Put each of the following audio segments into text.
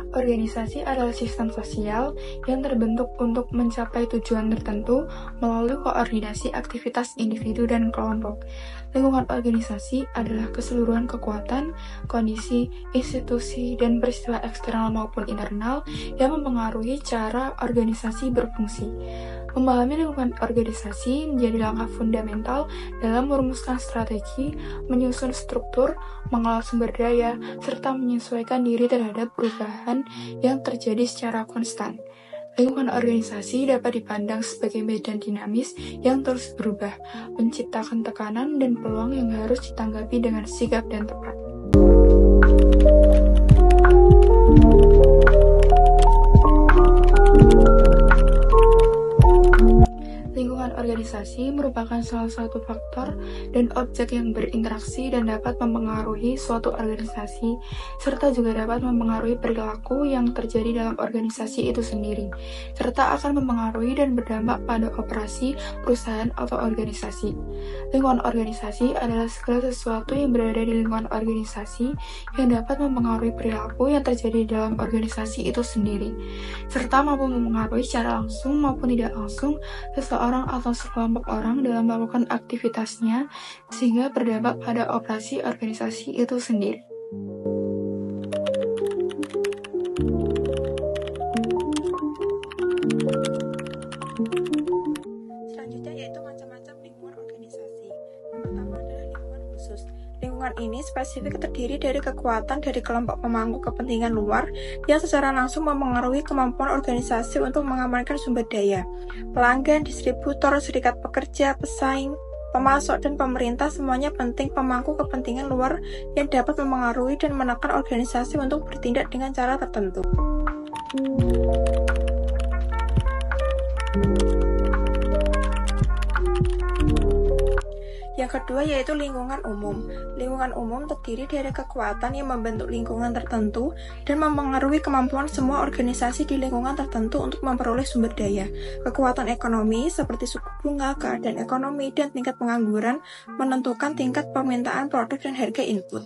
Organisasi adalah sistem sosial yang terbentuk untuk mencapai tujuan tertentu melalui koordinasi aktivitas individu dan kelompok. Lingkungan organisasi adalah keseluruhan kekuatan, kondisi, institusi, dan peristiwa eksternal maupun internal yang mempengaruhi cara organisasi berfungsi. Memahami lingkungan organisasi menjadi langkah fundamental dalam merumuskan strategi, menyusun struktur, mengelola sumber daya, serta menyesuaikan diri terhadap perubahan yang terjadi secara konstan. Lingkungan organisasi dapat dipandang sebagai medan dinamis yang terus berubah, menciptakan tekanan dan peluang yang harus ditanggapi dengan sigap dan tepat. Lingkungan organisasi merupakan salah satu faktor dan objek yang berinteraksi dan dapat mempengaruhi suatu organisasi, serta juga dapat mempengaruhi perilaku yang terjadi dalam organisasi itu sendiri, serta akan mempengaruhi dan berdampak pada operasi perusahaan atau organisasi. Lingkungan organisasi adalah segala sesuatu yang berada di lingkungan organisasi yang dapat mempengaruhi perilaku yang terjadi dalam organisasi itu sendiri, serta mampu mempengaruhi secara langsung maupun tidak langsung seseorang atau sekelompok orang dalam melakukan aktivitasnya sehingga berdampak pada operasi organisasi itu sendiri. Selanjutnya yaitu macam-macam lingkungan organisasi. Yang pertama adalah lingkungan khusus. Lingkungan ini spesifik terdiri dari kekuatan dari kelompok pemangku kepentingan luar yang secara langsung mempengaruhi kemampuan organisasi untuk mengamankan sumber daya. Pelanggan, distributor, serikat pekerja, pesaing, pemasok, dan pemerintah semuanya penting pemangku kepentingan luar yang dapat mempengaruhi dan menekan organisasi untuk bertindak dengan cara tertentu. Yang kedua yaitu lingkungan umum. Lingkungan umum terdiri dari kekuatan yang membentuk lingkungan tertentu dan mempengaruhi kemampuan semua organisasi di lingkungan tertentu untuk memperoleh sumber daya. Kekuatan ekonomi seperti suku bunga, keadaan ekonomi, dan tingkat pengangguran menentukan tingkat permintaan produk dan harga input.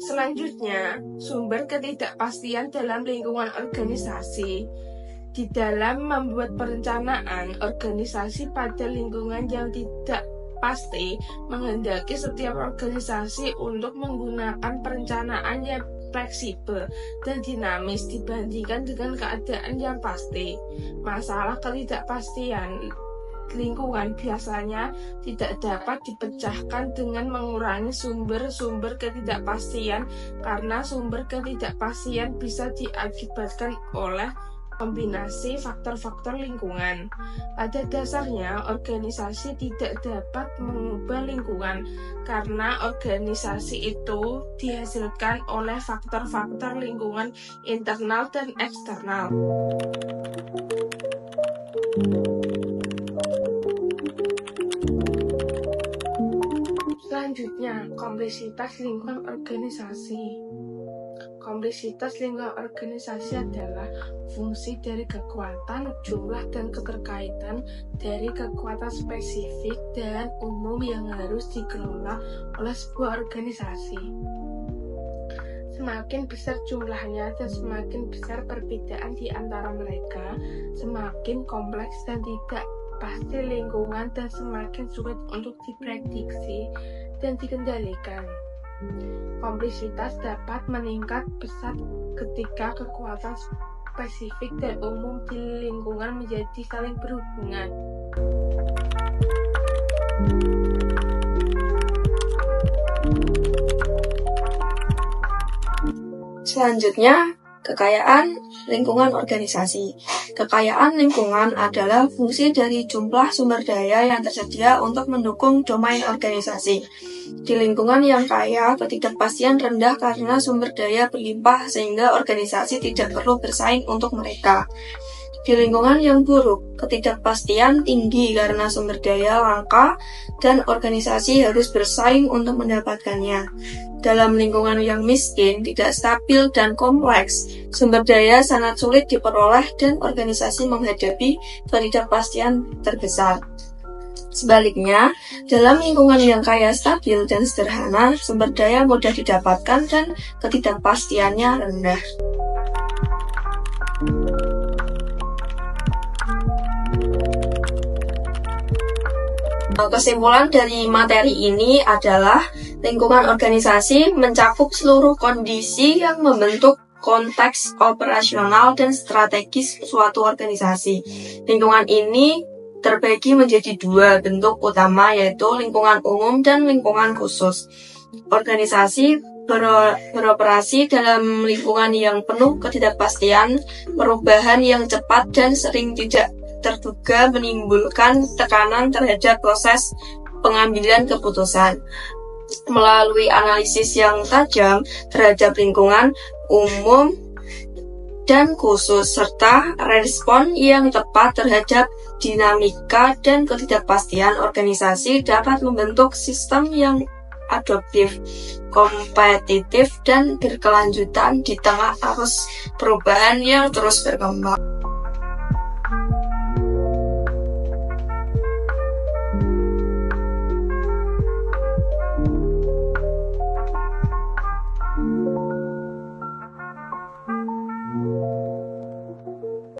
Selanjutnya, sumber ketidakpastian dalam lingkungan organisasi. Di dalam membuat perencanaan organisasi pada lingkungan yang tidak pasti, menghendaki setiap organisasi untuk menggunakan perencanaan yang fleksibel dan dinamis dibandingkan dengan keadaan yang pasti. Masalah ketidakpastian lingkungan biasanya tidak dapat dipecahkan dengan mengurangi sumber-sumber ketidakpastian, karena sumber ketidakpastian bisa diakibatkan oleh kombinasi faktor-faktor lingkungan. Pada dasarnya, organisasi tidak dapat mengubah lingkungan karena organisasi itu dihasilkan oleh faktor-faktor lingkungan internal dan eksternal. Selanjutnya, kompleksitas lingkungan organisasi. Kompleksitas lingkungan organisasi adalah fungsi dari kekuatan, jumlah, dan keterkaitan dari kekuatan spesifik dan umum yang harus dikelola oleh sebuah organisasi. Semakin besar jumlahnya dan semakin besar perbedaan di antara mereka, semakin kompleks dan tidak pasti lingkungan dan semakin sulit untuk diprediksi dan dikendalikan. Kompleksitas dapat meningkat pesat ketika kekuatan spesifik dan umum di lingkungan menjadi saling berhubungan. Selanjutnya, kekayaan lingkungan organisasi. Kekayaan lingkungan adalah fungsi dari jumlah sumber daya yang tersedia untuk mendukung domain organisasi. Di lingkungan yang kaya, ketidakpastian rendah karena sumber daya berlimpah sehingga organisasi tidak perlu bersaing untuk mereka. Di lingkungan yang buruk, ketidakpastian tinggi karena sumber daya langka dan organisasi harus bersaing untuk mendapatkannya. Dalam lingkungan yang miskin, tidak stabil, dan kompleks, sumber daya sangat sulit diperoleh dan organisasi menghadapi ketidakpastian terbesar. Sebaliknya, dalam lingkungan yang kaya, stabil, dan sederhana, sumber daya mudah didapatkan dan ketidakpastiannya rendah. Kesimpulan dari materi ini adalah lingkungan organisasi mencakup seluruh kondisi yang membentuk konteks operasional dan strategis suatu organisasi. Lingkungan ini terbagi menjadi dua bentuk utama, yaitu lingkungan umum dan lingkungan khusus. Organisasi beroperasi dalam lingkungan yang penuh ketidakpastian, perubahan yang cepat dan sering tidak terduga menimbulkan tekanan terhadap proses pengambilan keputusan. Melalui analisis yang tajam terhadap lingkungan umum dan khusus, serta respon yang tepat terhadap dinamika dan ketidakpastian, organisasi dapat membentuk sistem yang adaptif, kompetitif, dan berkelanjutan di tengah arus perubahan yang terus berkembang.